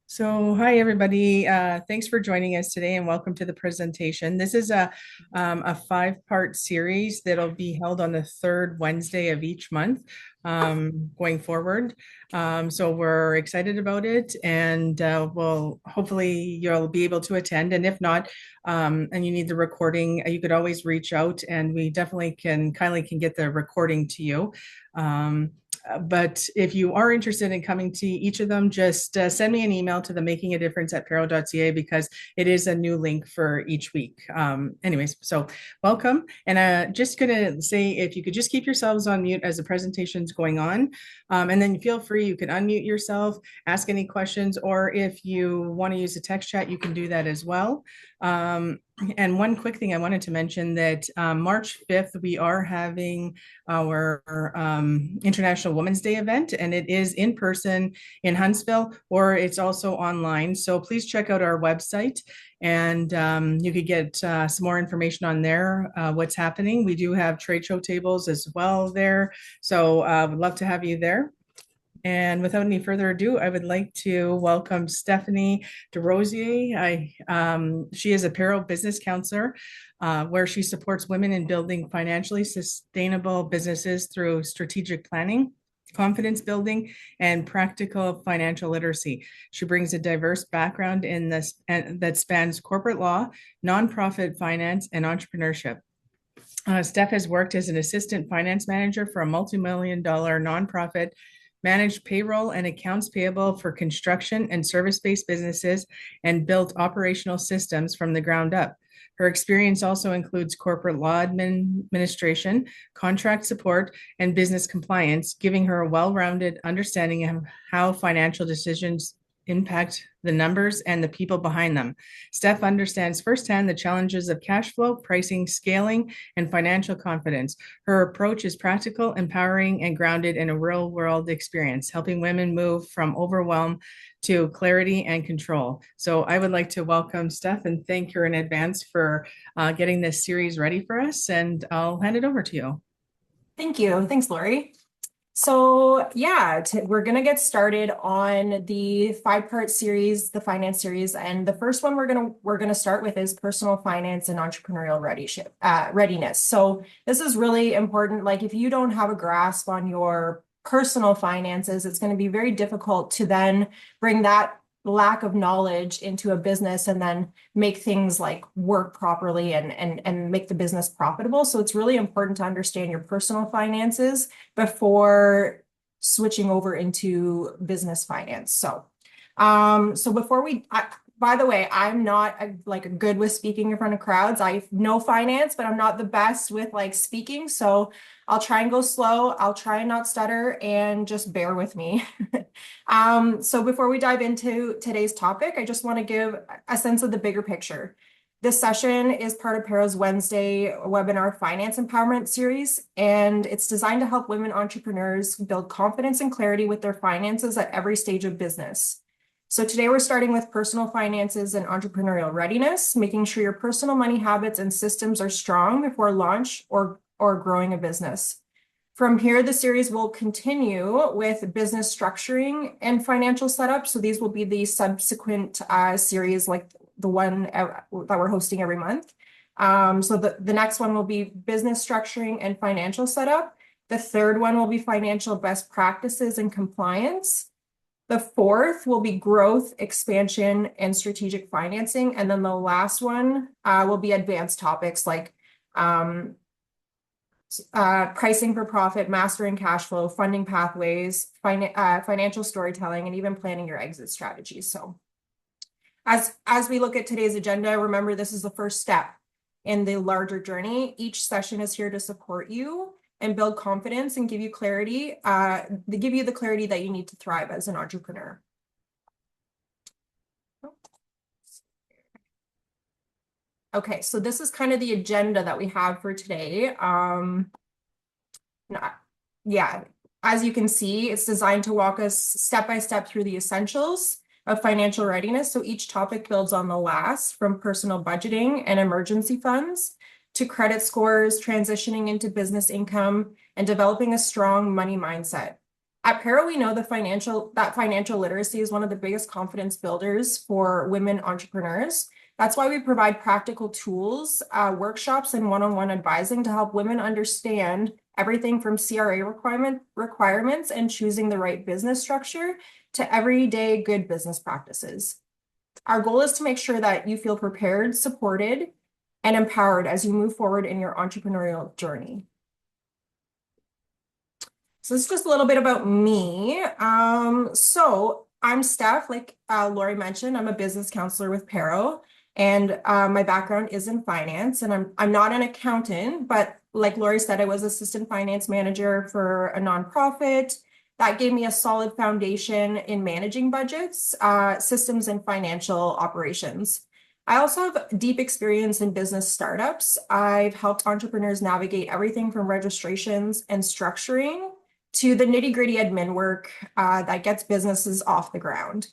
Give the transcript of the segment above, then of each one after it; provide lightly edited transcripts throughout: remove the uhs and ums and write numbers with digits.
So, hi everybody. Thanks for joining us today, and welcome to the presentation. This is a five-part series that'll be held on the third Wednesday of each month going forward. So we're excited about it, and we'll hopefully you'll be able to attend. And if not, and you need the recording, you could always reach out, and we definitely can get the recording to you. But if you are interested in coming to each of them, just send me an email to the makingadifference@paro.ca because it is a new link for each week. Anyways, so welcome. And just going to say, if you could just keep yourselves on mute as the presentation's going on, and then feel free, you can unmute yourself, ask any questions, or if you want to use a text chat, you can do that as well. And one quick thing I wanted to mention that March 5th, we are having our International Women's Day event, and it is in person in Huntsville, or it's also online. So please check out our website, and you could get some more information on there, what's happening. We do have trade show tables as well there. So would love to have you there. And without any further ado, I would like to welcome Stephanie Desrosiers. She is a PARO business counselor, where she supports women in building financially sustainable businesses through strategic planning, confidence building, and practical financial literacy. She brings a diverse background in this that spans corporate law, nonprofit finance, and entrepreneurship. Steph has worked as an assistant finance manager for a multi-million-dollar nonprofit, managed payroll and accounts payable for construction and service-based businesses, and built operational systems from the ground up. Her experience also includes corporate law administration, contract support, and business compliance, giving her a well-rounded understanding of how financial decisions impact the numbers and the people behind them. Steph understands firsthand the challenges of cash flow, pricing, scaling, and financial confidence. Her approach is practical, empowering, and grounded in a real-world experience, helping women move from overwhelm to clarity and control. So I would like to welcome Steph and thank her in advance for getting this series ready for us, and I'll hand it over to you. Thank you. Thanks, Lori. So yeah, we're going to get started on the five-part series, the finance series. And the first one we're gonna start with is personal finance and entrepreneurial readiness. So this is really important. Like if you don't have a grasp on your personal finances, it's going to be very difficult to then bring that lack of knowledge into a business and then make things like work properly and make the business profitable. So it's really important to understand your personal finances before switching over into business finance. So by the way, I'm not good with speaking in front of crowds. I know finance, but I'm not the best with like speaking. So I'll try and go slow. I'll try and not stutter, and just bear with me. So before we dive into today's topic, I just want to give a sense of the bigger picture. This session is part of PARO's Wednesday webinar Finance Empowerment series, and it's designed to help women entrepreneurs build confidence and clarity with their finances at every stage of business. So today we're starting with personal finances and entrepreneurial readiness, making sure your personal money habits and systems are strong before launch or growing a business. From here, the series will continue with business structuring and financial setup. So these will be the subsequent series, like the one that we're hosting every month. So the next one will be business structuring and financial setup. The third one will be financial best practices and compliance. The fourth will be growth, expansion, and strategic financing. And then the last one will be advanced topics like pricing for profit, mastering cash flow, funding pathways, financial storytelling, and even planning your exit strategies. So as we look at today's agenda, remember this is the first step in the larger journey. Each session is here to support you and build confidence and give you clarity, give you the clarity that you need to thrive as an entrepreneur. Okay, so this is kind of the agenda that we have for today. Yeah, as you can see, it's designed to walk us step by step through the essentials of financial readiness. So each topic builds on the last, from personal budgeting and emergency funds to credit scores, transitioning into business income, and developing a strong money mindset. At PARO, we know that financial literacy is one of the biggest confidence builders for women entrepreneurs. That's why we provide practical tools, workshops, and one-on-one advising to help women understand everything from CRA requirements and choosing the right business structure to everyday good business practices. Our goal is to make sure that you feel prepared, supported, and empowered as you move forward in your entrepreneurial journey. So this is just a little bit about me. So I'm Steph, like Lori mentioned, I'm a business counselor with PARO, and my background is in finance, and I'm not an accountant, but like Lori said, I was assistant finance manager for a nonprofit. That gave me a solid foundation in managing budgets, systems, and financial operations. I also have deep experience in business startups. I've helped entrepreneurs navigate everything from registrations and structuring to the nitty-gritty admin work that gets businesses off the ground.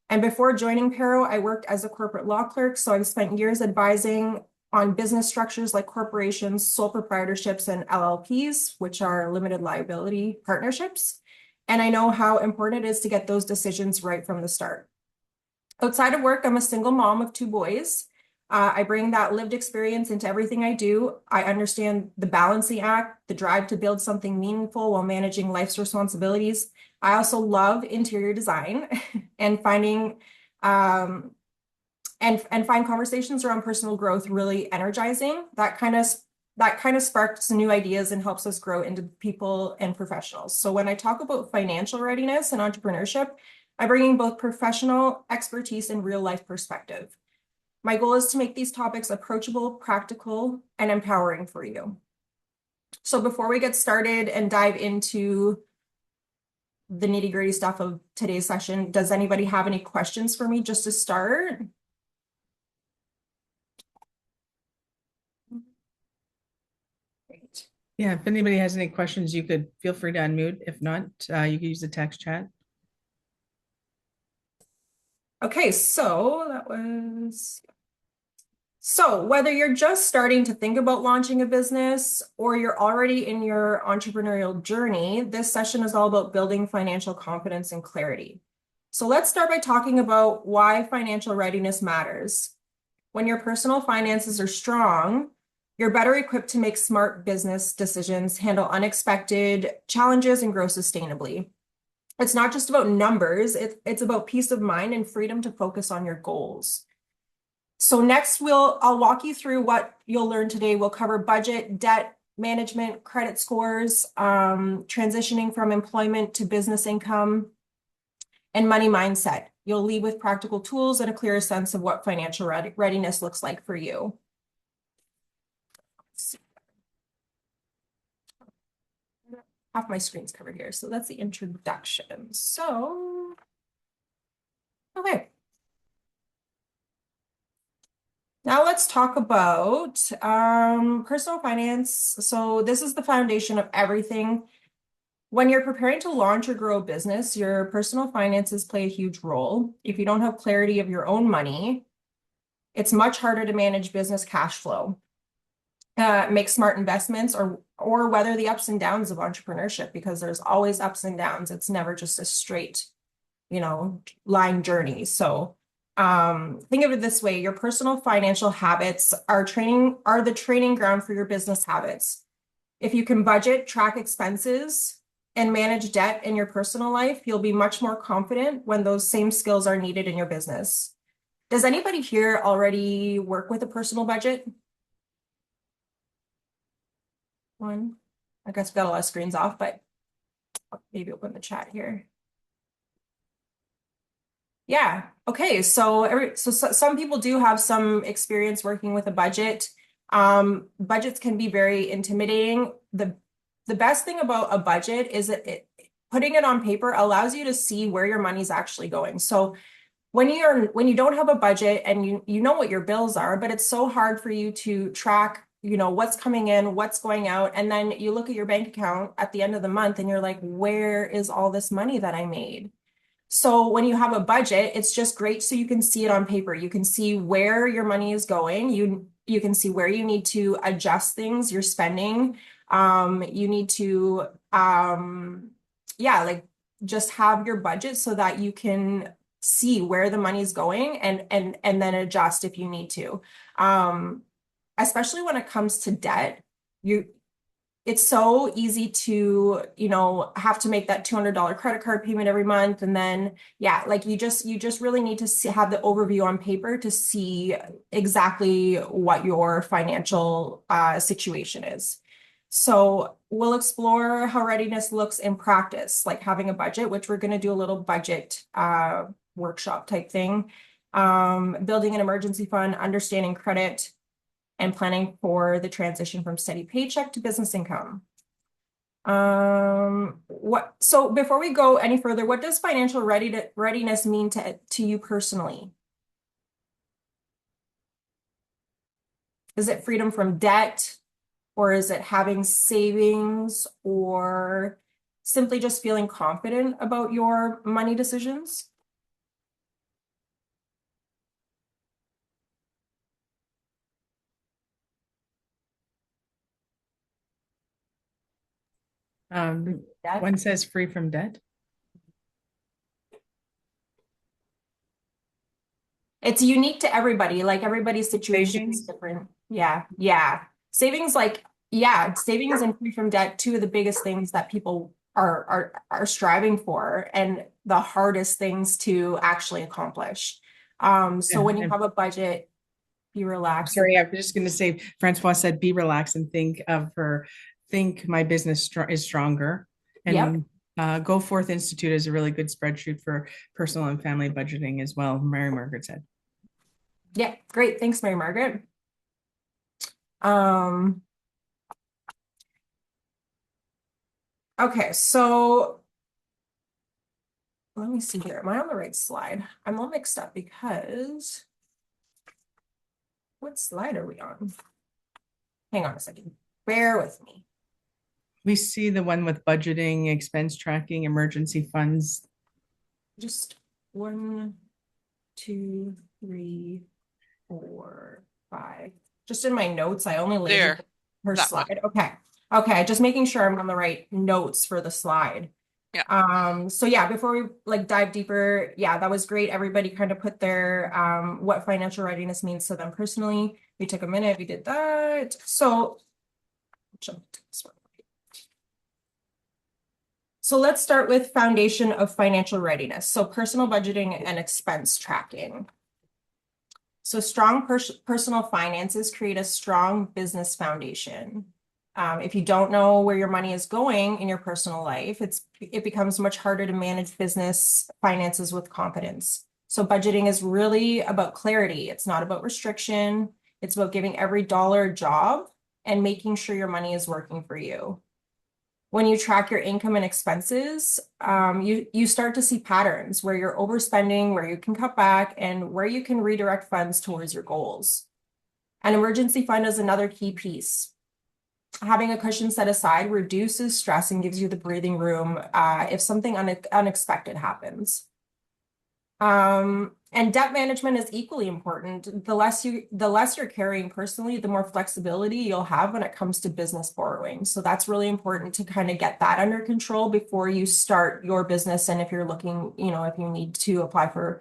And before joining PARO, I worked as a corporate law clerk, so I've spent years advising on business structures like corporations, sole proprietorships, and LLPs, which are limited liability partnerships. And I know how important it is to get those decisions right from the start. Outside of work, I'm a single mom of 2 boys. I bring that lived experience into everything I do. I understand the balancing act, the drive to build something meaningful while managing life's responsibilities. I also love interior design and finding and find conversations around personal growth really energizing. That kind of sparks new ideas and helps us grow into people and professionals. So when I talk about financial readiness and entrepreneurship, I'm bringing both professional expertise and real life perspective. My goal is to make these topics approachable, practical, and empowering for you. So before we get started and dive into the nitty-gritty stuff of today's session, does anybody have any questions for me just to start? Great. Yeah, if anybody has any questions, you could feel free to unmute. If not, you could use the text chat. Okay, so whether you're just starting to think about launching a business or you're already in your entrepreneurial journey, this session is all about building financial confidence and clarity. So let's start by talking about why financial readiness matters. When your personal finances are strong, you're better equipped to make smart business decisions, handle unexpected challenges, and grow sustainably. It's not just about numbers, it's about peace of mind and freedom to focus on your goals. So next, I'll walk you through what you'll learn today. We'll cover budget, debt management, credit scores, transitioning from employment to business income, and money mindset. You'll leave with practical tools and a clearer sense of what financial readiness looks like for you. Half my screen's covered here, so that's the introduction. So, okay. Now let's talk about personal finance. So this is the foundation of everything. When you're preparing to launch or grow a business, your personal finances play a huge role. If you don't have clarity of your own money, it's much harder to manage business cash flow, make smart investments, or weather the ups and downs of entrepreneurship, because there's always ups and downs. It's never just a straight, line journey. So think of it this way: your personal financial habits are the training ground for your business habits. If you can budget, track expenses, and manage debt in your personal life, you'll be much more confident when those same skills are needed in your business. Does anybody here already work with a personal budget? One. I guess we got a lot of screens off, but I'll maybe open the chat here. Yeah. Okay. So some people do have some experience working with a budget. Budgets can be very intimidating. The best thing about a budget is that putting it on paper allows you to see where your money's actually going. So when you don't have a budget and you know what your bills are, but it's so hard for you to track, what's coming in, what's going out, and then you look at your bank account at the end of the month and you're like, where is all this money that I made? So when you have a budget, it's just great so you can see it on paper. You can see where your money is going. You can see where you need to adjust things, your spending. You need to, just have your budget so that you can see where the money's going and then adjust if you need to. Especially when it comes to debt, it's so easy to, have to make that $200 credit card payment every month. And then, yeah, like you just really need to have the overview on paper to see exactly what your financial situation is. So we'll explore how readiness looks in practice, like having a budget, which we're going to do a little budget workshop type thing. Building an emergency fund, understanding credit, and planning for the transition from steady paycheck to business income. So before we go any further, what does financial readiness mean to you personally? Is it freedom from debt, or is it having savings, or simply just feeling confident about your money decisions? One says free from debt. It's unique to everybody. Like everybody's situation is different. Yeah. Yeah. Savings, savings and free from debt, two of the biggest things that people are striving for and the hardest things to actually accomplish. So when you have a budget, be relaxed. Sorry, I was just going to say, Francois said, be relaxed and think my business is stronger. And Go Forth Institute is a really good spreadsheet for personal and family budgeting as well, Mary Margaret said. Yeah, great. Thanks, Mary Margaret. Okay, so let me see here. Am I on the right slide? I'm all mixed up because what slide are we on? Hang on a second. Bear with me. We see the one with budgeting, expense tracking, emergency funds. Just 1, 2, 3, 4, 5. Just in my notes, I only labeled her slide. Okay. Okay, just making sure I'm on the right notes for the slide. Yeah. So yeah, before we dive deeper, that was great. Everybody kind of put their what financial readiness means to them personally. We took a minute, we did that. So jump to this one. So let's start with foundation of financial readiness. So personal budgeting and expense tracking. So strong personal finances create a strong business foundation. If you don't know where your money is going in your personal life, it becomes much harder to manage business finances with confidence. So budgeting is really about clarity. It's not about restriction. It's about giving every dollar a job and making sure your money is working for you. When you track your income and expenses, you start to see patterns where you're overspending, where you can cut back, and where you can redirect funds towards your goals. An emergency fund is another key piece. Having a cushion set aside reduces stress and gives you the breathing room if something unexpected happens. And debt management is equally important. The less you're carrying personally, the more flexibility you'll have when it comes to business borrowing. So that's really important to kind of get that under control before you start your business. And if you're looking, if you need to apply for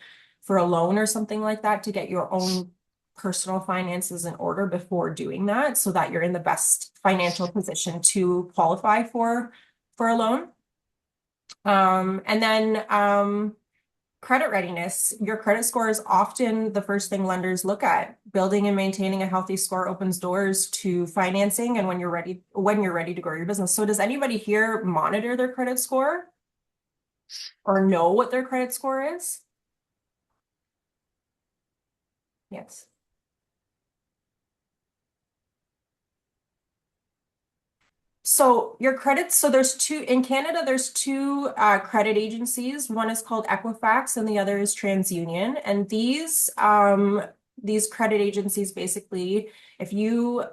a loan or something like that, to get your own personal finances in order before doing that, so that you're in the best financial position to qualify for a loan. And then credit readiness. Your credit score is often the first thing lenders look at. Building and maintaining a healthy score opens doors to financing and when you're ready to grow your business. So does anybody here monitor their credit score or know what their credit score is? Yes. So your credits, so in Canada, there's two credit agencies. One is called Equifax and the other is TransUnion. And these credit agencies, basically, if you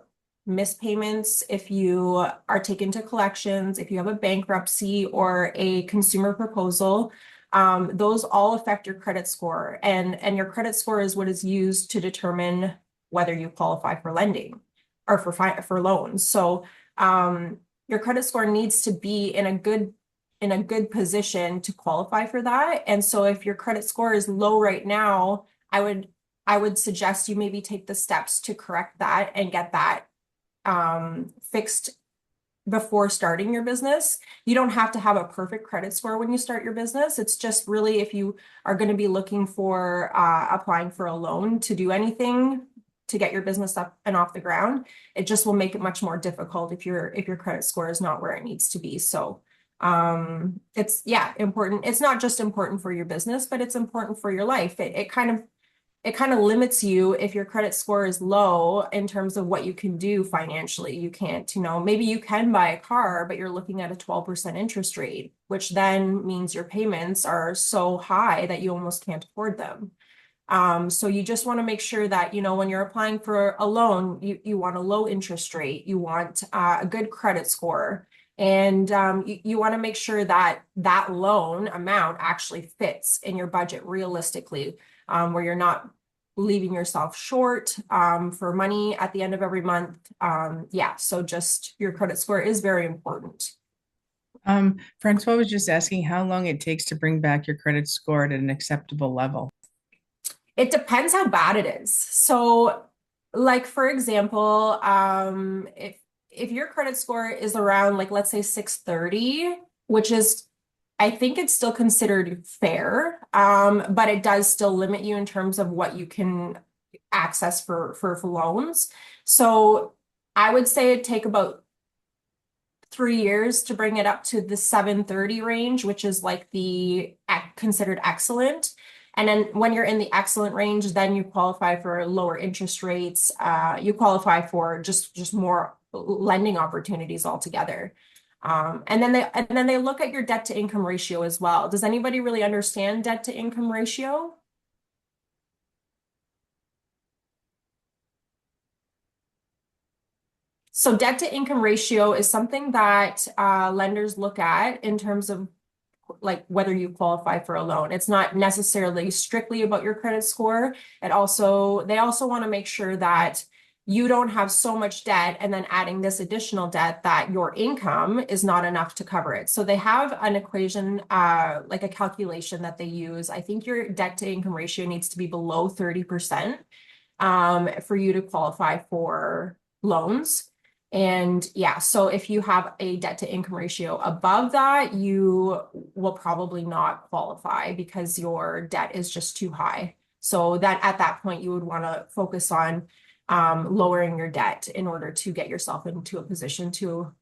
miss payments, if you are taken to collections, if you have a bankruptcy or a consumer proposal, those all affect your credit score. And your credit score is what is used to determine whether you qualify for lending or for loans. So your credit score needs to be in a in a good position to qualify for that. And so if your credit score is low right now, I would suggest you maybe take the steps to correct that and get that fixed before starting your business. You don't have to have a perfect credit score when you start your business. It's just really if you are going to be looking for applying for a loan to do anything to get your business up and off the ground, it just will make it much more difficult if your credit score is not where it needs to be. So it's important. It's not just important for your business, but it's important for your life. It kind of limits you if your credit score is low in terms of what you can do financially. You can't, maybe you can buy a car, but you're looking at a 12% interest rate, which then means your payments are so high that you almost can't afford them. So you just want to make sure that, when you're applying for a loan, you want a low interest rate, you want a good credit score, and you want to make sure that that loan amount actually fits in your budget realistically, where you're not leaving yourself short for money at the end of every month. So just your credit score is very important. Francois was just asking how long it takes to bring back your credit score at an acceptable level. It depends how bad it is. So, like for example, if your credit score is around, like, let's say 630, which is, I think it's still considered fair, but it does still limit you in terms of what you can access for loans. So I would say it'd take about 3 years to bring it up to the 730 range, which is like the considered excellent. And then when you're in the excellent range, then you qualify for lower interest rates. You qualify for just more lending opportunities altogether. And then they look at your debt to income ratio as well. Does anybody really understand debt to income ratio? So debt to income ratio is something that lenders look at in terms of like whether you qualify for a loan. It's not necessarily strictly about your credit score. They also want to make sure that you don't have so much debt and then adding this additional debt that your income is not enough to cover it. So they have an equation, like a calculation that they use. I think your debt to income ratio needs to be below 30% for you to qualify for loans. And so if you have a debt to income ratio above that, you will probably not qualify because your debt is just too high. So that at that point, you would want to focus on lowering your debt in order to get yourself into a position to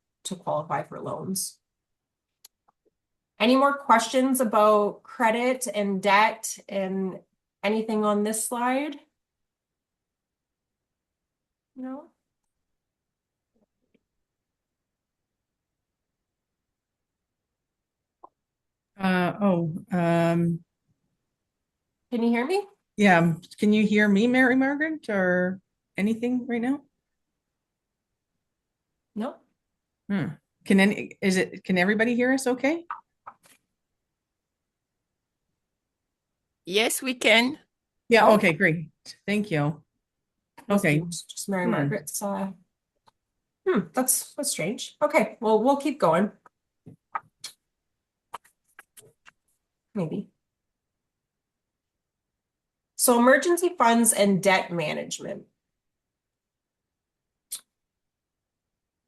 qualify for loans. Any more questions about credit and debt and anything on this slide? No? Can you hear me? Yeah. Can you hear me, Mary Margaret, or anything right now? No. Can everybody hear us okay? Yes, we can. Yeah, Oh. okay, great. Thank you. Okay. Just Mary Margaret's that's strange. Okay, well, we'll keep going. Maybe. So emergency funds and debt management.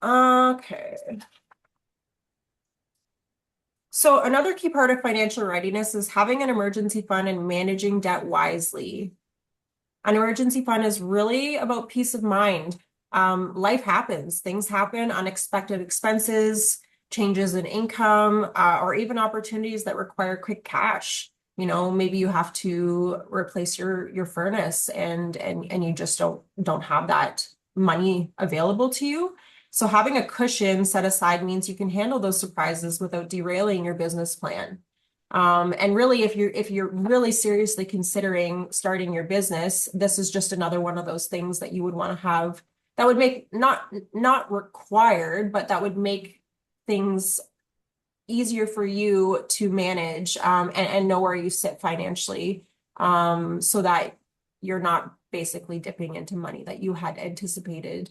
Okay. So another key part of financial readiness is having an emergency fund and managing debt wisely. An emergency fund is really about peace of mind. Life happens, things happen, unexpected expenses, changes in income, or even opportunities that require quick cash. Maybe you have to replace your furnace and you just don't have that money available to you. So having a cushion set aside means you can handle those surprises without derailing your business plan. And really, if you're really seriously considering starting your business, this is just another one of those things that you would want to have that would make not required, but that would make things easier for you to manage and know where you sit financially, so that you're not basically dipping into money that you had anticipated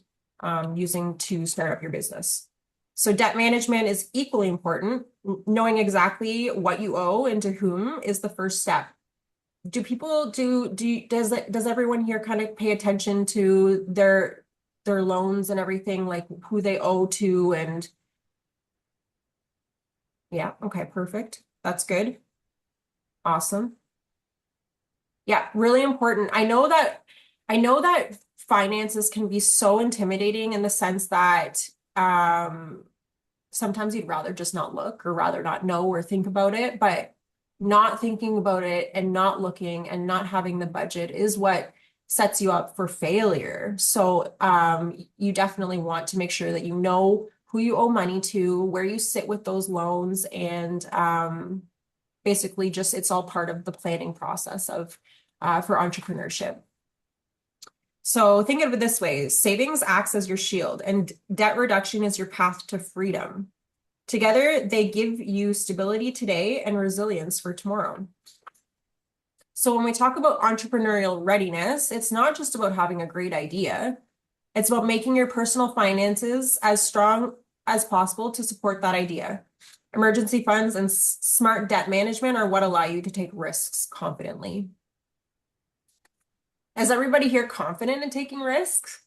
using to start up your business. So debt management is equally important. Knowing exactly what you owe and to whom is the first step. Does everyone here kind of pay attention to their loans and everything, like who they owe to? And yeah, okay, perfect. That's good. Awesome. Yeah, really important. I know that finances can be so intimidating in the sense that sometimes you'd rather just not look or rather not know or think about it, but not thinking about it and not looking and not having the budget is what sets you up for failure. So you definitely want to make sure that you know who you owe money to, where you sit with those loans, and basically just it's all part of the planning process of for entrepreneurship. So think of it this way: savings acts as your shield, and debt reduction is your path to freedom. Together, they give you stability today and resilience for tomorrow. So when we talk about entrepreneurial readiness, it's not just about having a great idea. It's about making your personal finances as strong as possible to support that idea. Emergency funds and smart debt management are what allow you to take risks confidently. Is everybody here confident in taking risks?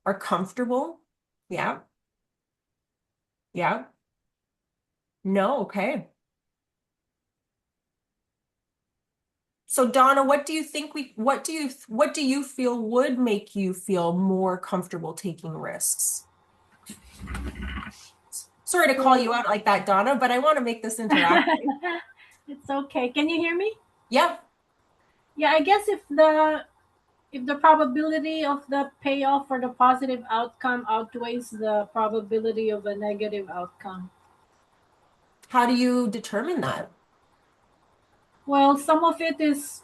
Are comfortable? Yeah. Yeah. No, okay. So Donna, what do you think what do you feel would make you feel more comfortable taking risks? Sorry to call you out like that, Donna, but I want to make this interactive. It's okay. Can you hear me? Yep. Yeah, I guess if the probability of the payoff or the positive outcome outweighs the probability of a negative outcome. How do you determine that? Well, some of it is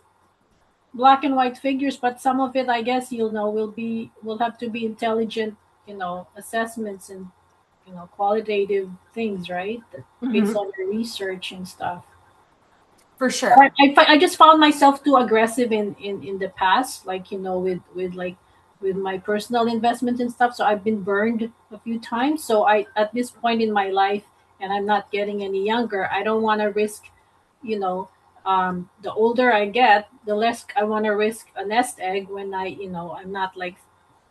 black and white figures, but some of it, I guess, will have to be intelligent, assessments and qualitative things, right? Based Mhm. on the research and stuff. For sure. I just found myself too aggressive in the past, like with my personal investments and stuff. So I've been burned a few times. So I at this point in my life, and I'm not getting any younger, I don't want to risk, you know, the older I get, the less I want to risk a nest egg when I'm not like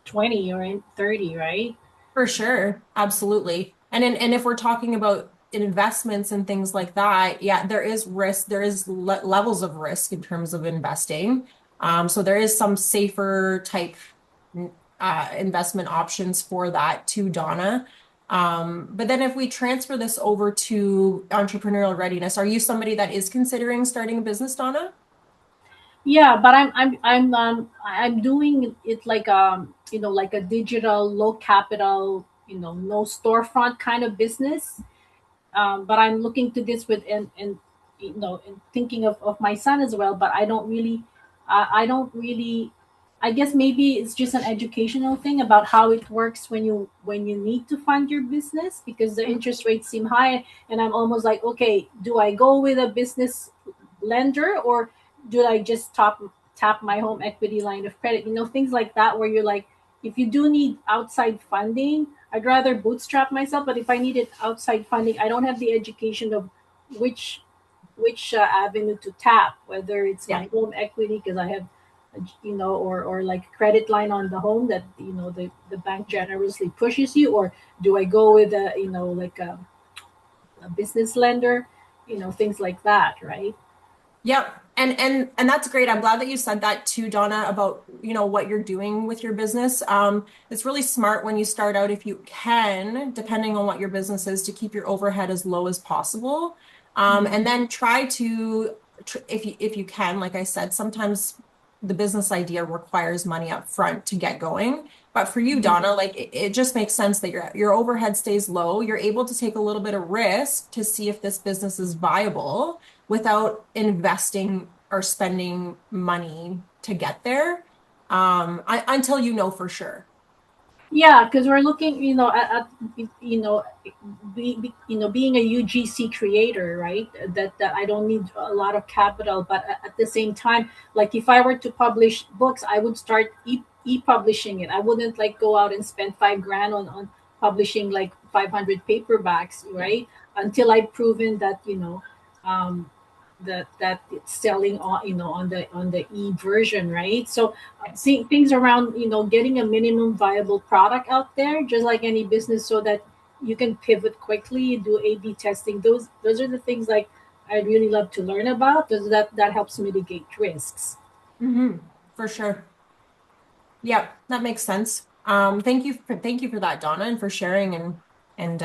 20 or 30, right? For sure. Absolutely. And if we're talking about investments and things like that, yeah, there is risk. There is levels of risk in terms of investing. So there is some safer type investment options for that too, Donna. But then if we transfer this over to entrepreneurial readiness, are you somebody that is considering starting a business, Donna? Yeah, but I'm doing it like like a digital low capital, no storefront kind of business. But I'm looking to this with and thinking of my son as well. But I don't really. I guess maybe it's just an educational thing about how it works when you need to fund your business because the interest rates seem high, and I'm almost like, okay, do I go with a business lender or do I just tap my home equity line of credit? Things like that where you're like, if you do need outside funding, I'd rather bootstrap myself. But if I needed outside funding, I don't have the education of which avenue to tap, whether it's Yeah. my home equity because I have, or like credit line on the home that the bank generously pushes you, or do I go with a like a business lender, things like that, right? Yep. And that's great. I'm glad that you said that too, Donna, about, what you're doing with your business. It's really smart when you start out, if you can, depending on what your business is, to keep your overhead as low as possible. And then try to, if you can, like I said, sometimes the business idea requires money up front to get going. But for you, Donna, like it just makes sense that your overhead stays low. You're able to take a little bit of risk to see if this business is viable without investing or spending money to get there, until you know for sure. Yeah, because we're looking, at being a UGC creator, right? That I don't need a lot of capital, but at the same time, like if I were to publish books, I would start e-publishing it. I wouldn't like go out and spend 5 grand on publishing like 500 paperbacks, right? Until I've proven that, um, that it's selling on, on the e version, right? So seeing things around, getting a minimum viable product out there, just like any business, so that you can pivot quickly, do A/B testing. Those are the things like I'd really love to learn about, because that helps mitigate risks. For sure. Yep, that makes sense. Thank you for that, Donna, and for sharing and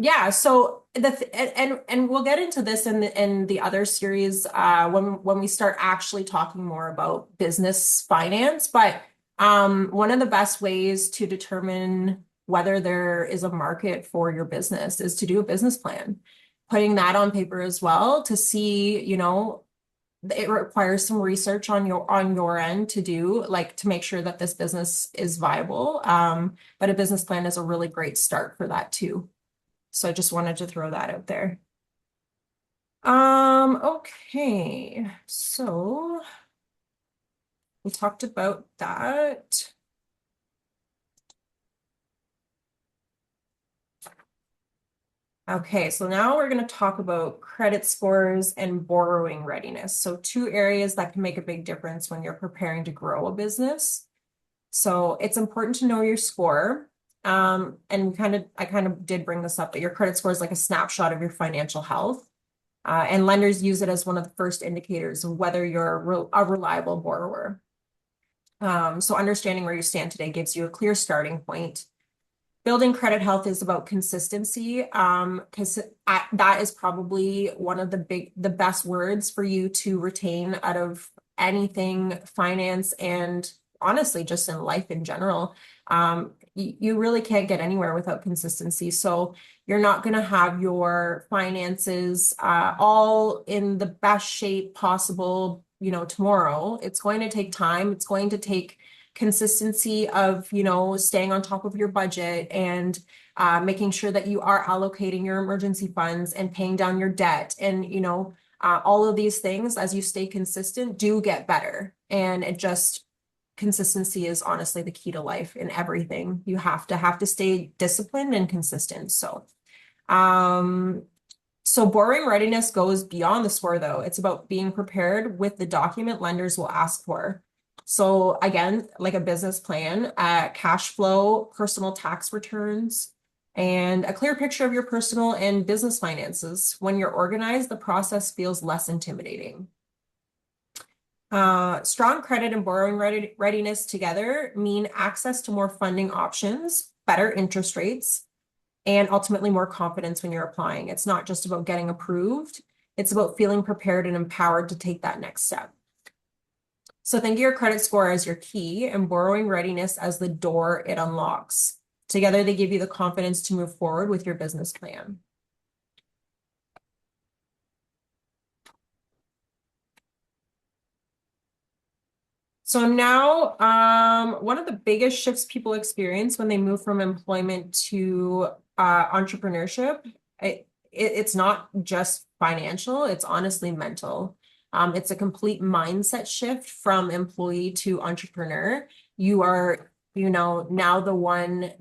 yeah, so and we'll get into this in the other series when we start actually talking more about business finance. But one of the best ways to determine whether there is a market for your business is to do a business plan, putting that on paper as well to see, it requires some research on your end to do, like, to make sure that this business is viable. But a business plan is a really great start for that too. So I just wanted to throw that out there. Okay, so we talked about that. Okay, so now we're going to talk about credit scores and borrowing readiness. So two areas that can make a big difference when you're preparing to grow a business. So it's important to know your score. And I kind of did bring this up, but your credit score is like a snapshot of your financial health. And lenders use it as one of the first indicators of whether you're a reliable borrower. So understanding where you stand today gives you a clear starting point. Building credit health is about consistency, because that is probably one of the best words for you to retain out of anything finance, and honestly, just in life in general. You really can't get anywhere without consistency. So you're not going to have your finances all in the best shape possible, tomorrow. It's going to take time. It's going to take consistency of, staying on top of your budget and making sure that you are allocating your emergency funds and paying down your debt. And, all of these things, as you stay consistent, do get better. And consistency is honestly the key to life in everything. You have to stay disciplined and consistent. So borrowing readiness goes beyond the score, though. It's about being prepared with the document lenders will ask for. So again, like a business plan, cash flow, personal tax returns, and a clear picture of your personal and business finances. When you're organized, the process feels less intimidating. Strong credit and borrowing readiness together mean access to more funding options, better interest rates, and ultimately more confidence when you're applying. It's not just about getting approved. It's about feeling prepared and empowered to take that next step. So think of your credit score as your key and borrowing readiness as the door it unlocks. Together, they give you the confidence to move forward with your business plan. So now, one of the biggest shifts people experience when they move from employment to entrepreneurship, it's not just financial, it's honestly mental. It's a complete mindset shift from employee to entrepreneur. You are, now the one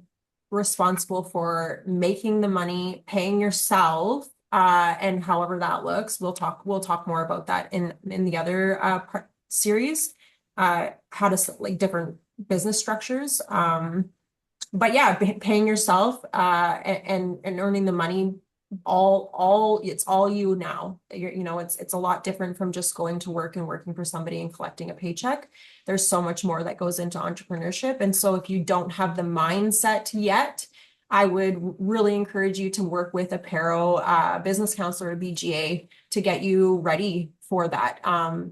responsible for making the money, paying yourself, and however that looks. We'll talk more about that in the other series. How to like different business structures. But yeah, paying yourself and earning the money, it's all you now. It's a lot different from just going to work and working for somebody and collecting a paycheck. There's so much more that goes into entrepreneurship. And so if you don't have the mindset yet, I would really encourage you to work with a PARO, business counselor, a BGA, to get you ready for that.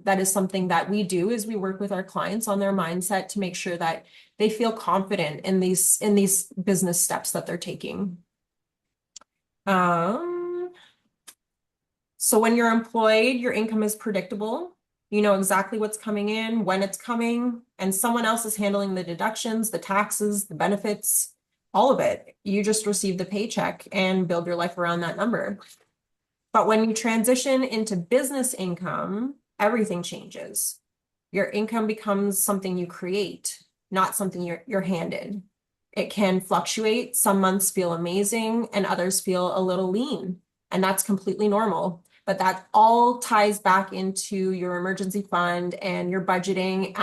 That is something that we do, is we work with our clients on their mindset to make sure that they feel confident in these business steps that they're taking. So when you're employed, your income is predictable. You know exactly what's coming in, when it's coming, and someone else is handling the deductions, the taxes, the benefits, all of it. You just receive the paycheck and build your life around that number. But when you transition into business income, everything changes. Your income becomes something you create, not something you're handed. It can fluctuate. Some months feel amazing and others feel a little lean, and that's completely normal. But that all ties back into your emergency fund and your budgeting.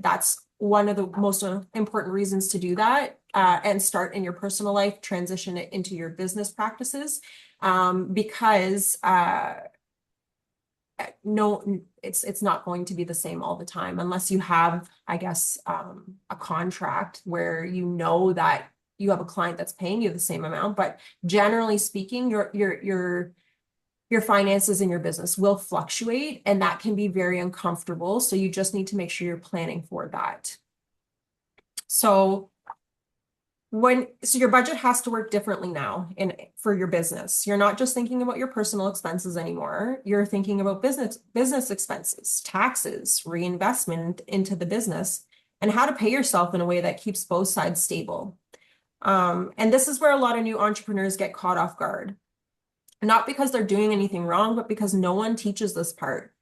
That's one of the most important reasons to do that, and start in your personal life, transition it into your business practices, because no, it's not going to be the same all the time unless you have, I guess, a contract where you know that you have a client that's paying you the same amount. But generally speaking, your finances in your business will fluctuate, and that can be very uncomfortable. So you just need to make sure you're planning for that. So your budget has to work differently now for your business. You're not just thinking about your personal expenses anymore. You're thinking about business expenses, taxes, reinvestment into the business, and how to pay yourself in a way that keeps both sides stable. And this is where a lot of new entrepreneurs get caught off guard. Not because they're doing anything wrong, but because no one teaches this part.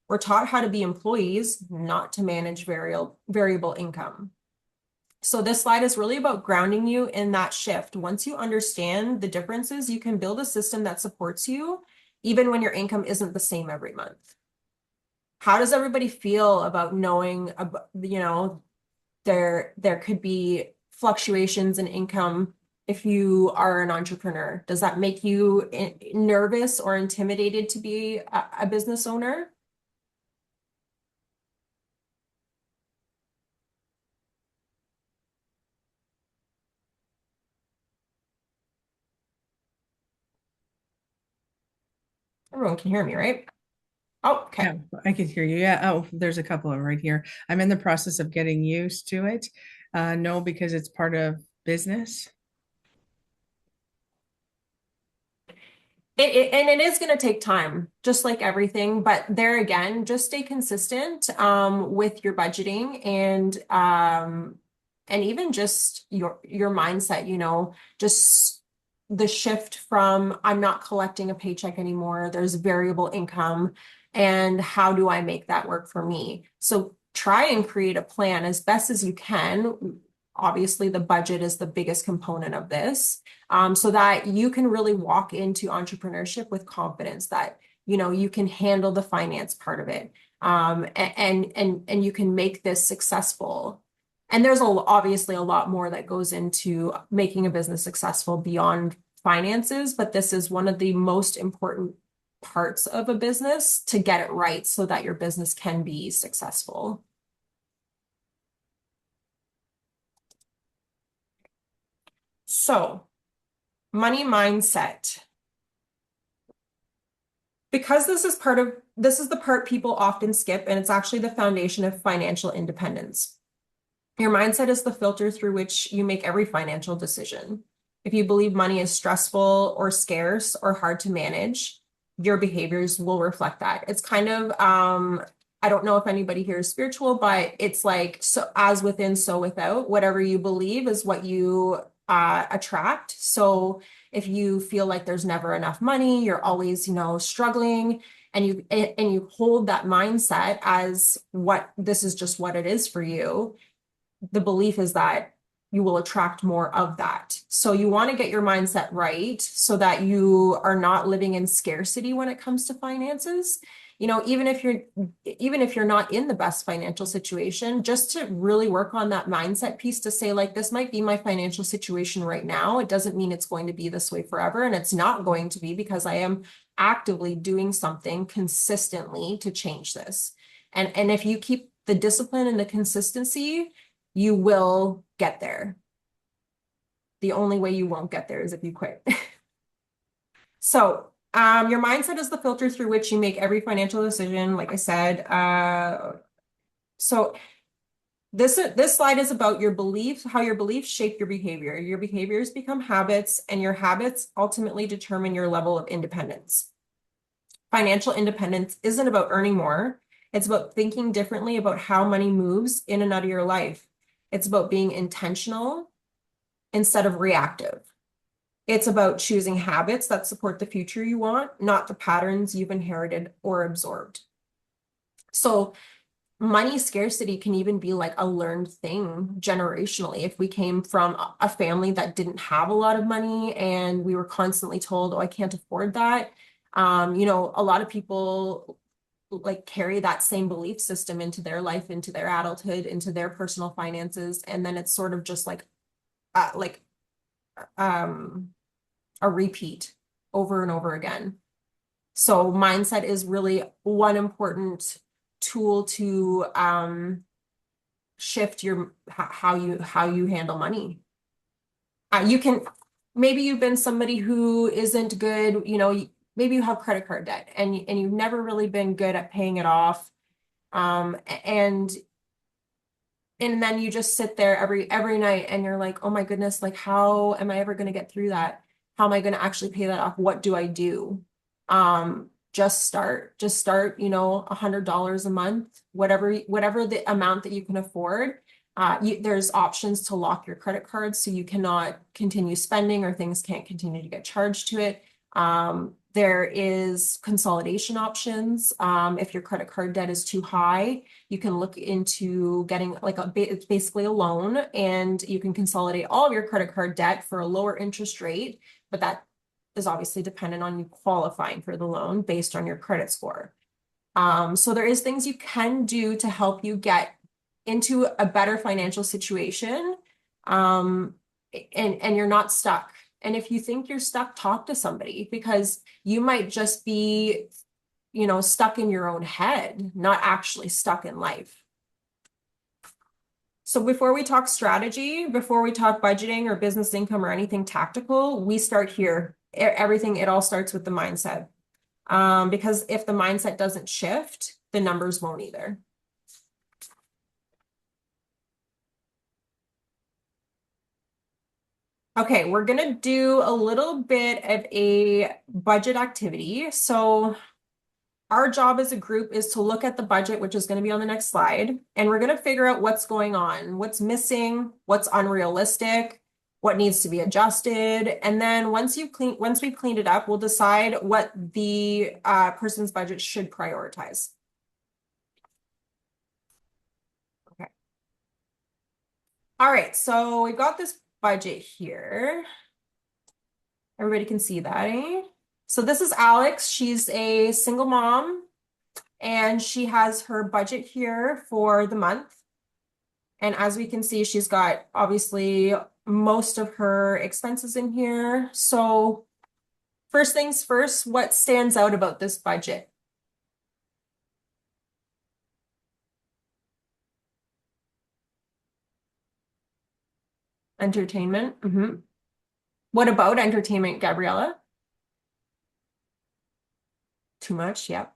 We're taught how to be employees, not to manage variable income. So this slide is really about grounding you in that shift. Once you understand the differences, you can build a system that supports you, even when your income isn't the same every month. How does everybody feel about knowing, there could be fluctuations in income if you are an entrepreneur? Does that make you nervous or intimidated to be a business owner? Everyone can hear me, right? Oh, okay. Yeah, I can hear you. Yeah. Oh, there's a couple of right here. I'm in the process of getting used to it. No, because it's part of business. And it is going to take time, just like everything. But there again, just stay consistent with your budgeting and even just your mindset. Just the shift from I'm not collecting a paycheck anymore. There's variable income, and how do I make that work for me? So try and create a plan as best as you can. Obviously, the budget is the biggest component of this, so that you can really walk into entrepreneurship with confidence that you can handle the finance part of it, and you can make this successful. And there's obviously a lot more that goes into making a business successful beyond finances, but this is one of the most important parts of a business to get it right so that your business can be successful. So, money mindset. Because this is the part people often skip, and it's actually the foundation of financial independence. Your mindset is the filter through which you make every financial decision. If you believe money is stressful or scarce or hard to manage, your behaviors will reflect that. It's kind of, I don't know if anybody here is spiritual, but it's like, so as within, so without. Whatever you believe is what you attract. So if you feel like there's never enough money, you're always, struggling, and you hold that mindset as what this is just what it is for you, the belief is that you will attract more of that. So you want to get your mindset right so that you are not living in scarcity when it comes to finances. Even if you're not in the best financial situation, just to really work on that mindset piece to say, like, this might be my financial situation right now. It doesn't mean it's going to be this way forever. And it's not going to be, because I am actively doing something consistently to change this. And if you keep the discipline and the consistency, you will get there. The only way you won't get there is if you quit. So your mindset is the filter through which you make every financial decision, like I said. So this slide is about your beliefs, how your beliefs shape your behavior. Your behaviors become habits, and your habits ultimately determine your level of independence. Financial independence isn't about earning more. It's about thinking differently about how money moves in and out of your life. It's about being intentional instead of reactive. It's about choosing habits that support the future you want, not the patterns you've inherited or absorbed. So money scarcity can even be like a learned thing generationally. If we came from a family that didn't have a lot of money and we were constantly told, oh, I can't afford that. A lot of people like carry that same belief system into their life, into their adulthood, into their personal finances. And then it's sort of just like um, a repeat over and over again. So mindset is really one important tool to shift how you handle money. You can maybe you've been somebody who isn't good, maybe you have credit card debt and you've never really been good at paying it off. And then you just sit there every night and you're like, oh my goodness, like how am I ever going to get through that? How am I going to actually pay that off? What do I do? Just start, $100 a month, whatever the amount that you can afford. There's options to lock your credit cards so you cannot continue spending or things can't continue to get charged to it. There is consolidation options. If your credit card debt is too high, you can look into getting like it's basically a loan, and you can consolidate all of your credit card debt for a lower interest rate, but that is obviously dependent on you qualifying for the loan based on your credit score. So there is things you can do to help you get into a better financial situation, and you're not stuck. And if you think you're stuck, talk to somebody, because you might just be, stuck in your own head, not actually stuck in life. So before we talk strategy, before we talk budgeting or business income or anything tactical, we start here. It all starts with the mindset. Because if the mindset doesn't shift, the numbers won't either. Okay, we're gonna do a little bit of a budget activity. So our job as a group is to look at the budget, which is going to be on the next slide, and we're going to figure out what's going on, what's missing, what's unrealistic, what needs to be adjusted. And then once we've cleaned it up, we'll decide what the person's budget should prioritize. Okay. All right, so we've got this budget here. Everybody can see that, eh? So this is Alex. She's a single mom, and she has her budget here for the month. And as we can see, she's got obviously most of her expenses in here. So first things first, what stands out about this budget? Entertainment. What about entertainment, Gabriella? Too much, yep.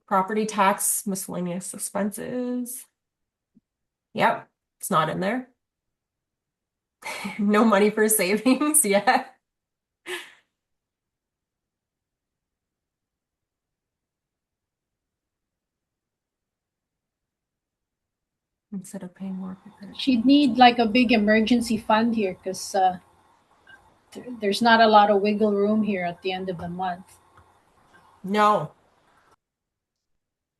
Property tax, miscellaneous expenses. Yep, it's not in there. No money for savings, yeah. Instead of paying more for credit. She'd need like a big emergency fund here because there's not a lot of wiggle room here at the end of the month. No.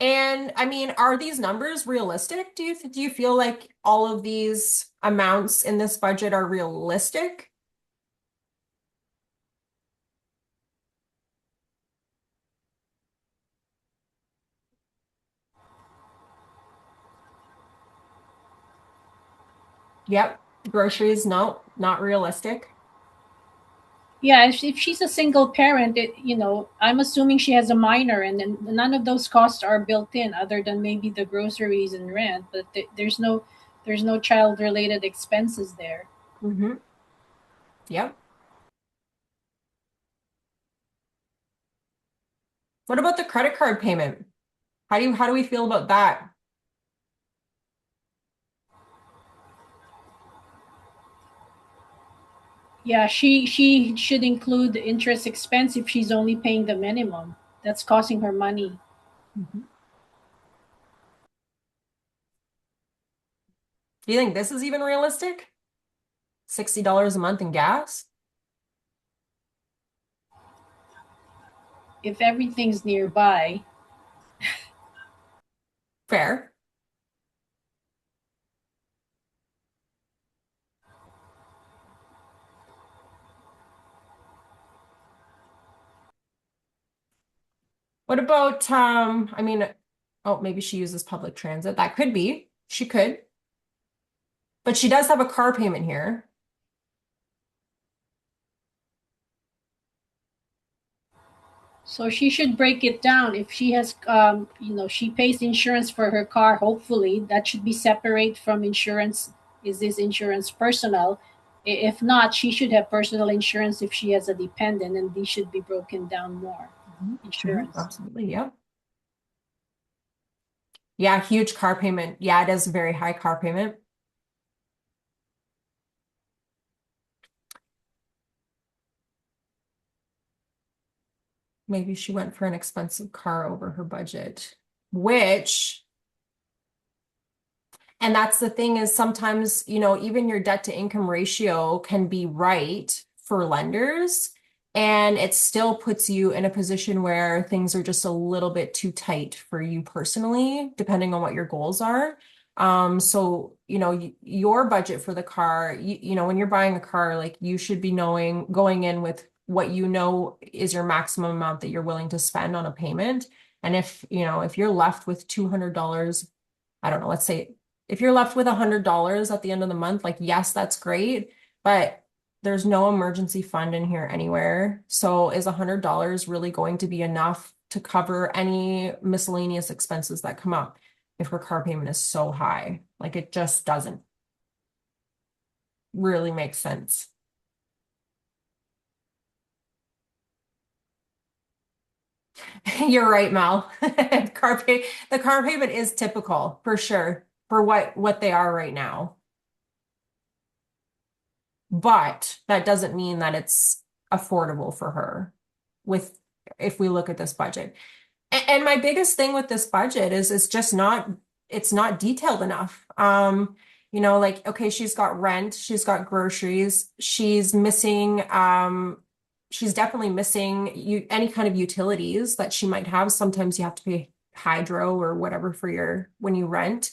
And I mean, are these numbers realistic? Do you feel like all of these amounts in this budget are realistic? Yep. Groceries, no, not realistic. Yeah, if she's a single parent, I'm assuming she has a minor, and then none of those costs are built in, other than maybe the groceries and rent. But there's no child related expenses there. Yep. What about the credit card payment? How do we feel about that? Yeah, she should include the interest expense if she's only paying the minimum. That's costing her money. Do you think this is even realistic? $60 a month in gas? If everything's nearby, Fair. What about, I mean, oh, maybe she uses public transit. That could be. She could. But she does have a car payment here. So she should break it down. If she has, she pays insurance for her car, hopefully that should be separate from insurance. Is this insurance personal? If not, she should have personal insurance if she has a dependent, and these should be broken down more. Insurance. Absolutely. Yep. Yeah, huge car payment. Yeah, it is a very high car payment. Maybe she went for an expensive car over her budget, and that's the thing is sometimes, even your debt to income ratio can be right for lenders, and it still puts you in a position where things are just a little bit too tight for you personally, depending on what your goals are. So, your budget for the car, when you're buying a car, like you should be going in with what is your maximum amount that you're willing to spend on a payment. And if you're left with $200, I don't know, let's say if you're left with $100 at the end of the month, like, yes, that's great, but there's no emergency fund in here anywhere. So is $100 really going to be enough to cover any miscellaneous expenses that come up if her car payment is so high? Like, it just doesn't really make sense. You're right, Mel. The car payment is typical for sure for what they are right now. But that doesn't mean that it's affordable for her if we look at this budget. And my biggest thing with this budget is it's not detailed enough. Like, okay, she's got rent, she's got groceries, she's definitely missing any kind of utilities that she might have. Sometimes you have to pay hydro or whatever when you rent.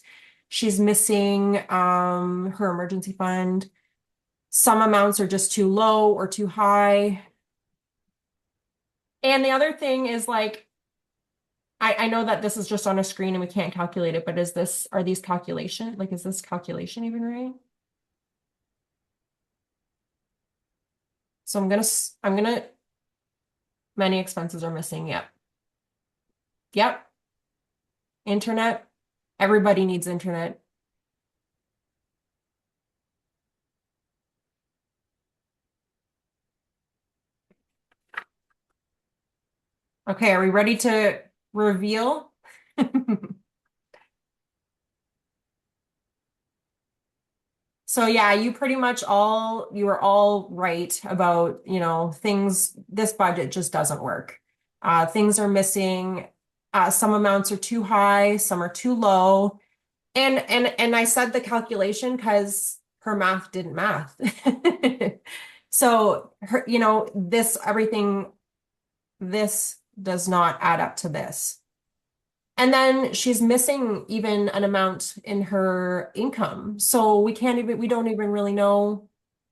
She's missing her emergency fund. Some amounts are just too low or too high. And the other thing is, like, I know that this is just on a screen and we can't calculate it, but is this calculation even right? So I'm gonna, many expenses are missing. Yep. Yep. Internet. Everybody needs internet. Okay, are we ready to reveal? So yeah, you were all right about, things, this budget just doesn't work. Things are missing. Some amounts are too high, some are too low. And I said the calculation because her math didn't math. So this does not add up to this. And then she's missing even an amount in her income. So we don't even really know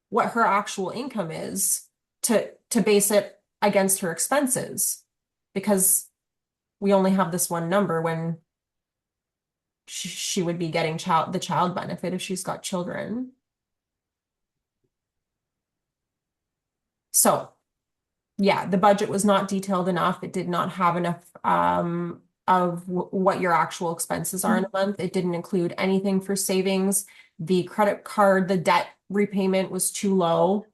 what her actual income is to base it against her expenses, because we only have this one number when she would be getting the child benefit if she's got children. So yeah, the budget was not detailed enough. It did not have enough of what your actual expenses are in a month. It didn't include anything for savings. The credit card, the debt repayment was too low.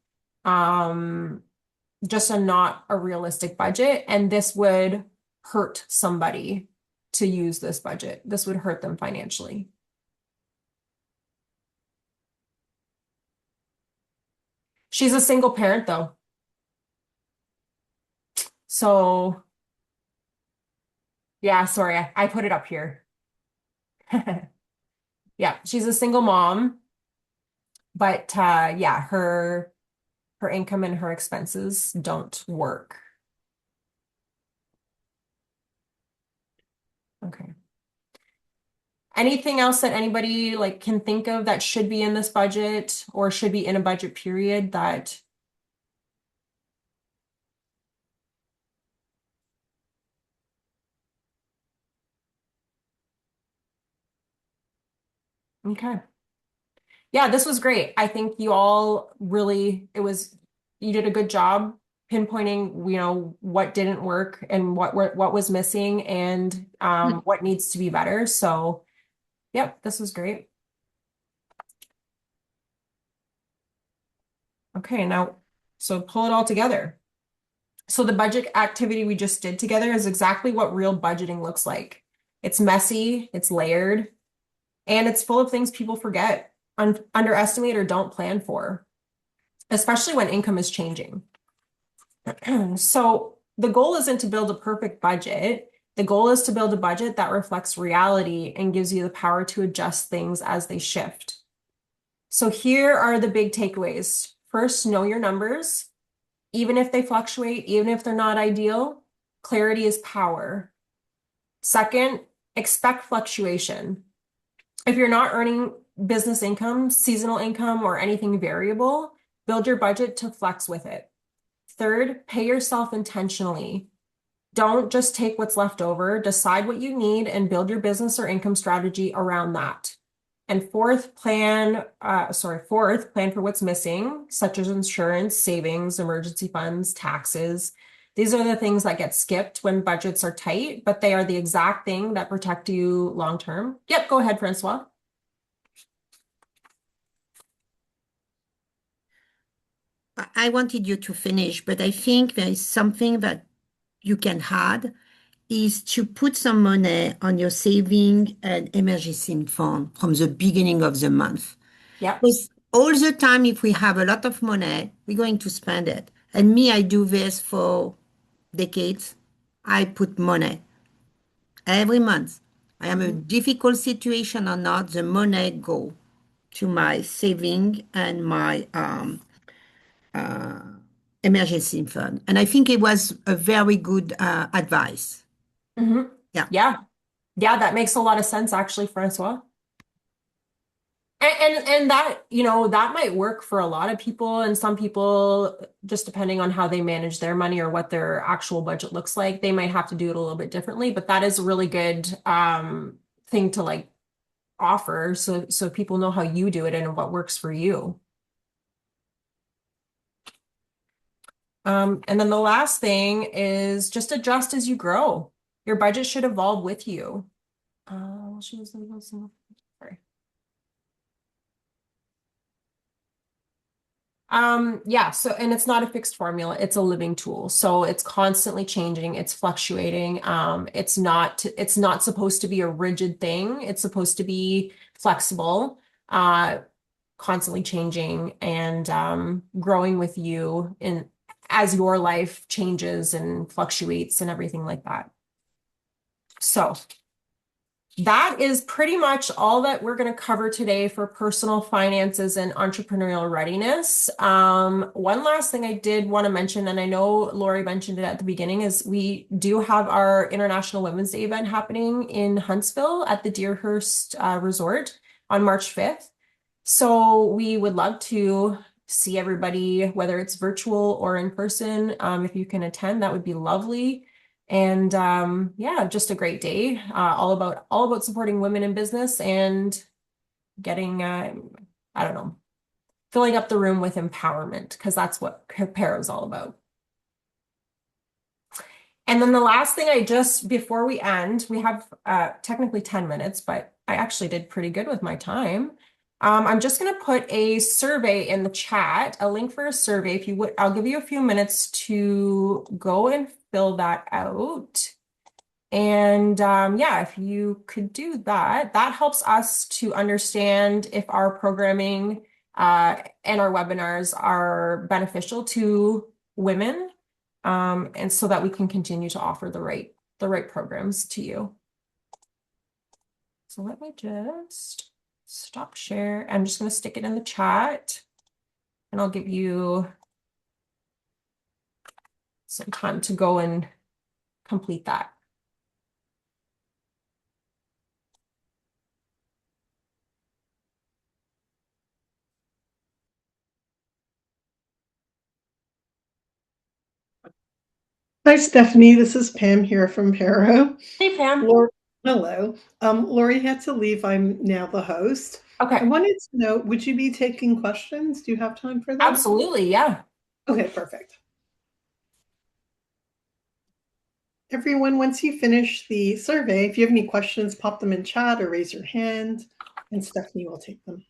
Just not a realistic budget. And this would hurt somebody to use this budget. This would hurt them financially. She's a single parent though. So yeah, sorry, I put it up here. Yeah, she's a single mom, but yeah, her income and her expenses don't work. Okay. Anything else that anybody like can think of that should be in this budget or should be in a budget period that okay. Yeah, this was great. I think you all really, you did a good job pinpointing, what didn't work and what was missing and what needs to be better. So, yep, this was great. Okay, now, so pull it all together. So the budget activity we just did together is exactly what real budgeting looks like. It's messy, it's layered, and it's full of things people forget, underestimate, or don't plan for, especially when income is changing. So the goal isn't to build a perfect budget. The goal is to build a budget that reflects reality and gives you the power to adjust things as they shift. So here are the big takeaways. First, know your numbers. Even if they fluctuate, even if they're not ideal, clarity is power. Second, expect fluctuation. If you're not earning business income, seasonal income, or anything variable, build your budget to flex with it. Third, pay yourself intentionally. Don't just take what's left over. Decide what you need and build your business or income strategy around that. And fourth, plan for what's missing, such as insurance, savings, emergency funds, taxes. These are the things that get skipped when budgets are tight, but they are the exact thing that protect you long term. Yep, go ahead, Francois. I wanted you to finish, but I think there is something that you can add is to put some money on your saving and emergency fund from the beginning of the month. Yep. Because all the time, if we have a lot of money, we're going to spend it. And me, I do this for decades. I put money every month. I am in a difficult situation or not, the money go to my saving and my emergency fund. And I think it was a very good advice. Mm-hmm. Yeah. Yeah. Yeah, that makes a lot of sense, actually, Francois. And that, that might work for a lot of people, and some people, just depending on how they manage their money or what their actual budget looks like, they might have to do it a little bit differently. But that is a really good thing to like offer so people know how you do it and what works for you. And then the last thing is just adjust as you grow. Your budget should evolve with you. Sorry. Yeah, so and it's not a fixed formula, it's a living tool. So it's constantly changing, it's fluctuating. It's not supposed to be a rigid thing. It's supposed to be flexible, constantly changing and growing with you in as your life changes and fluctuates and everything like that. So that is pretty much all that we're going to cover today for personal finances and entrepreneurial readiness. One last thing I did want to mention, and I know Lori mentioned it at the beginning, is we do have our International Women's Day event happening in Huntsville at the Deerhurst Resort on March 5th. So we would love to see everybody, whether it's virtual or in person. If you can attend, that would be lovely. And yeah, just a great day. All about supporting women in business and getting I don't know, filling up the room with empowerment, because that's what PARO is all about. And then the last thing before we end, we have technically 10 minutes, but I actually did pretty good with my time. I'm just going to put a survey in the chat, a link for a survey. If you would, I'll give you a few minutes to go and fill that out. And yeah, if you could do that, that helps us to understand if our programming and our webinars are beneficial to women, and so that we can continue to offer the right programs to you. So let me just stop share. I'm just going to stick it in the chat, and I'll give you some time to go and complete that. Hi, Stephanie. This is Pam here from PARO. Hey, Pam. Lori, hello. Lori had to leave. I'm now the host. I Okay. wanted to know, would you be taking questions? Do you have time for that? Absolutely. Yeah. Okay, perfect. Everyone, once you finish the survey, if you have any questions, pop them in chat or raise your hand, and Stephanie will take them.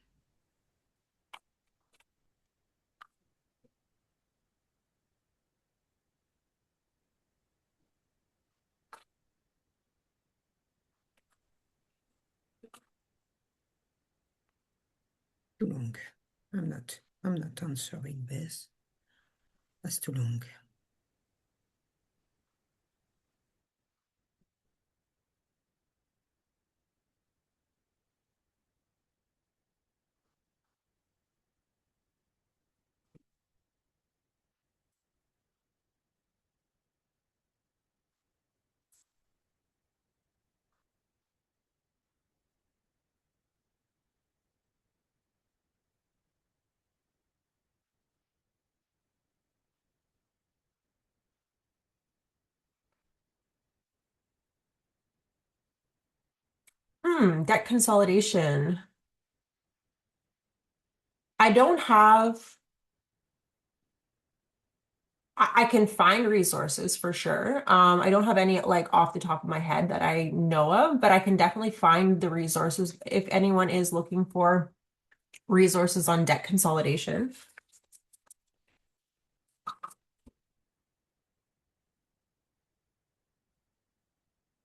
Too long. I'm not answering this. That's too long. Debt consolidation. I don't have, I can find resources for sure. I don't have any like off the top of my head that I know of, but I can definitely find the resources if anyone is looking for resources on debt consolidation.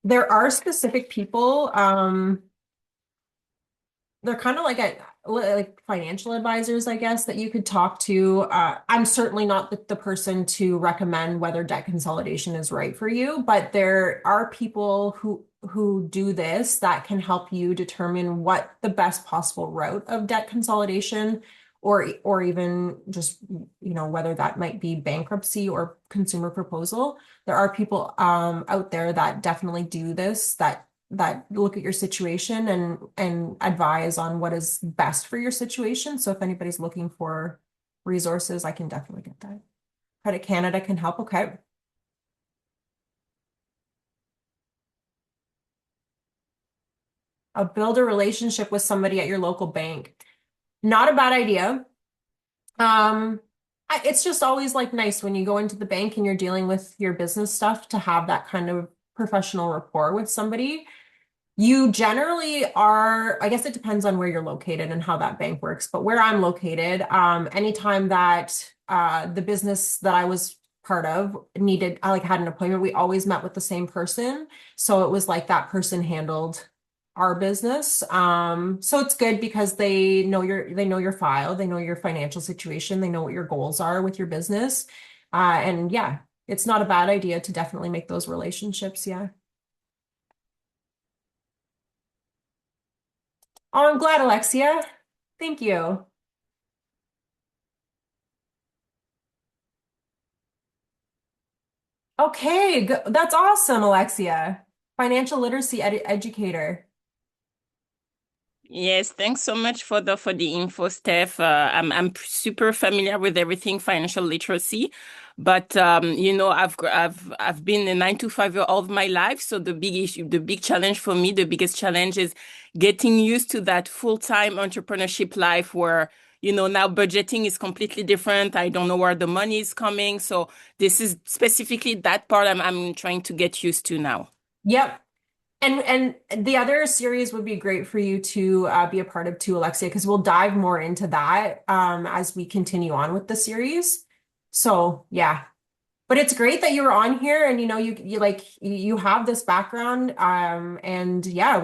There are specific people, they're kind of like financial advisors, I guess, that you could talk to. I'm certainly not the person to recommend whether debt consolidation is right for you, but there are people who do this that can help you determine what the best possible route of debt consolidation or even just, whether that might be bankruptcy or consumer proposal. There are people out there that definitely do this, that look at your situation and advise on what is best for your situation. So if anybody's looking for resources, I can definitely get that. Credit Canada can help. Okay. Build a relationship with somebody at your local bank. Not a bad idea. It's just always like nice when you go into the bank and you're dealing with your business stuff to have that kind of professional rapport with somebody. You generally are, I guess it depends on where you're located and how that bank works, but where I'm located, anytime that the business that I was part of I like had an appointment, we always met with the same person. So it was like that person handled our business. So it's good because they know your file, they know your financial situation, they know what your goals are with your business. And yeah, it's not a bad idea to definitely make those relationships. Yeah. Oh, I'm glad, Alexia. Thank you. Okay, that's awesome, Alexia. Financial literacy educator. Yes, thanks so much for the info, Steph. I'm super familiar with everything financial literacy, but I've been a 9 to 5 year all of my life. So the big issue, the big challenge for me, the biggest challenge is getting used to that full-time entrepreneurship life where now budgeting is completely different. I don't know where the money is coming. So this is specifically that part I'm trying to get used to now. Yep. And the other series would be great for you to be a part of too, Alexia, because we'll dive more into that as we continue on with the series. So yeah, but it's great that you were on here and you have this background. And yeah,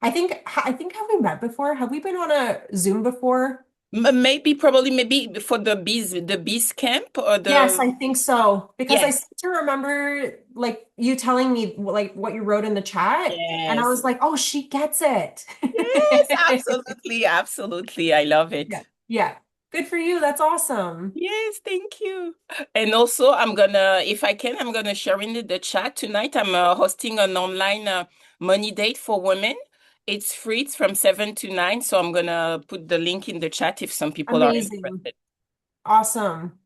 I think have we met before? Have we been on a Zoom before? Maybe for the bees camp or Yes, the I think so. Because I yes. seem to remember like you telling me like what you wrote in the chat, and I Yes. was like, oh, she gets it. Yes, absolutely, absolutely. I love Yeah. it. Yeah. Good for you. That's awesome. Yes, thank you. And also, if I can, I'm gonna share in the chat tonight. I'm hosting an online money date for women. It's free. It's from 7 to 9. So I'm gonna put the link in the chat if some people are Amazing. interested. Awesome.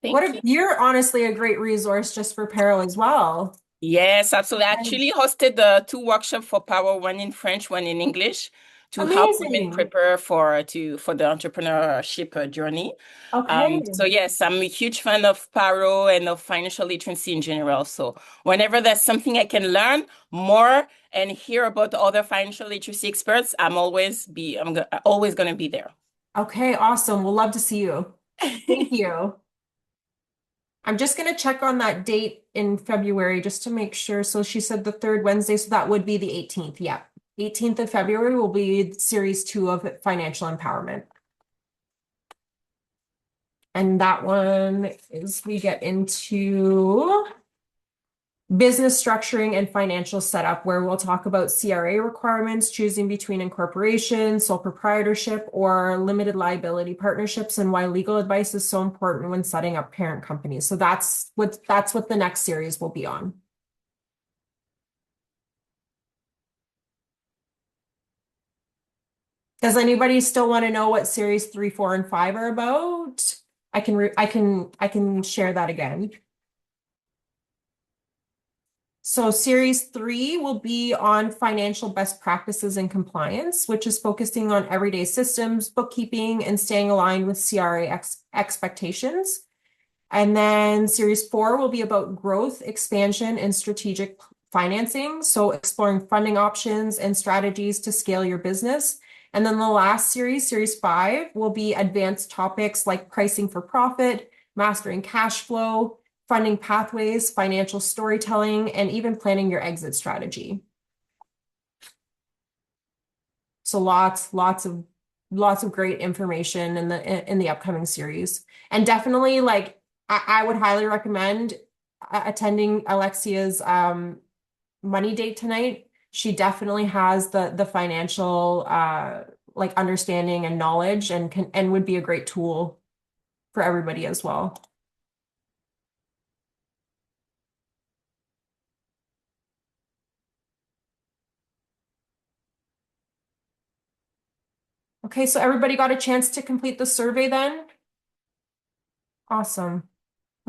Thank you. You're honestly a great resource just for PARO as well. Yes, absolutely. I actually hosted two workshops for PARO, one in French, one in English, to help women Amazing. prepare for the entrepreneurship journey. Okay. So yes, I'm a huge fan of PARO and of financial literacy in general. So whenever there's something I can learn more and hear about other financial literacy experts, always gonna be there. Okay, awesome. We'll love to see you. Thank you. I'm just going to check on that date in February just to make sure. So she said the third Wednesday, so that would be the 18th. Yeah. 18th of February will be series 2 of financial empowerment. And that one is we get into business structuring and financial setup, where we'll talk about CRA requirements, choosing between incorporation, sole proprietorship, or limited liability partnerships, and why legal advice is so important when setting up parent companies. So that's what the next series will be on. Does anybody still want to know what series 3, 4, and 5 are about? I can share that again. So series 3 will be on financial best practices and compliance, which is focusing on everyday systems, bookkeeping, and staying aligned with CRA expectations. And then series 4 will be about growth, expansion, and strategic financing. So exploring funding options and strategies to scale your business. And then the last series 5, will be advanced topics like pricing for profit, mastering cash flow, funding pathways, financial storytelling, and even planning your exit strategy. So lots of great information in the upcoming series. And definitely, like, I would highly recommend attending Alexia's money date tonight. She definitely has the financial like understanding and knowledge, and would be a great tool for everybody as well. Okay, so everybody got a chance to complete the survey then? Awesome.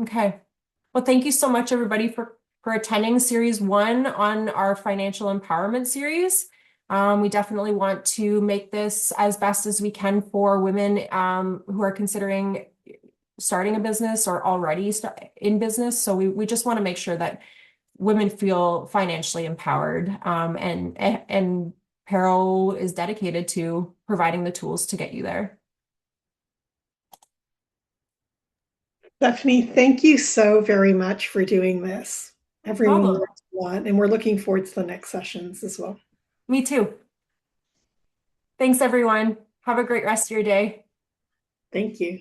Okay. Well, thank you so much, everybody, for attending series 1 on our financial empowerment series. We definitely want to make this as best as we can for women who are considering starting a business or already in business. So we just want to make sure that women feel financially empowered, and PARO is dedicated to providing the tools to get you there. Stephanie, thank you so very much for doing this. Everyone learned a lot, and we're looking forward to the next sessions as well. Me too. Thanks, everyone. Have a great rest of your day. Thank you.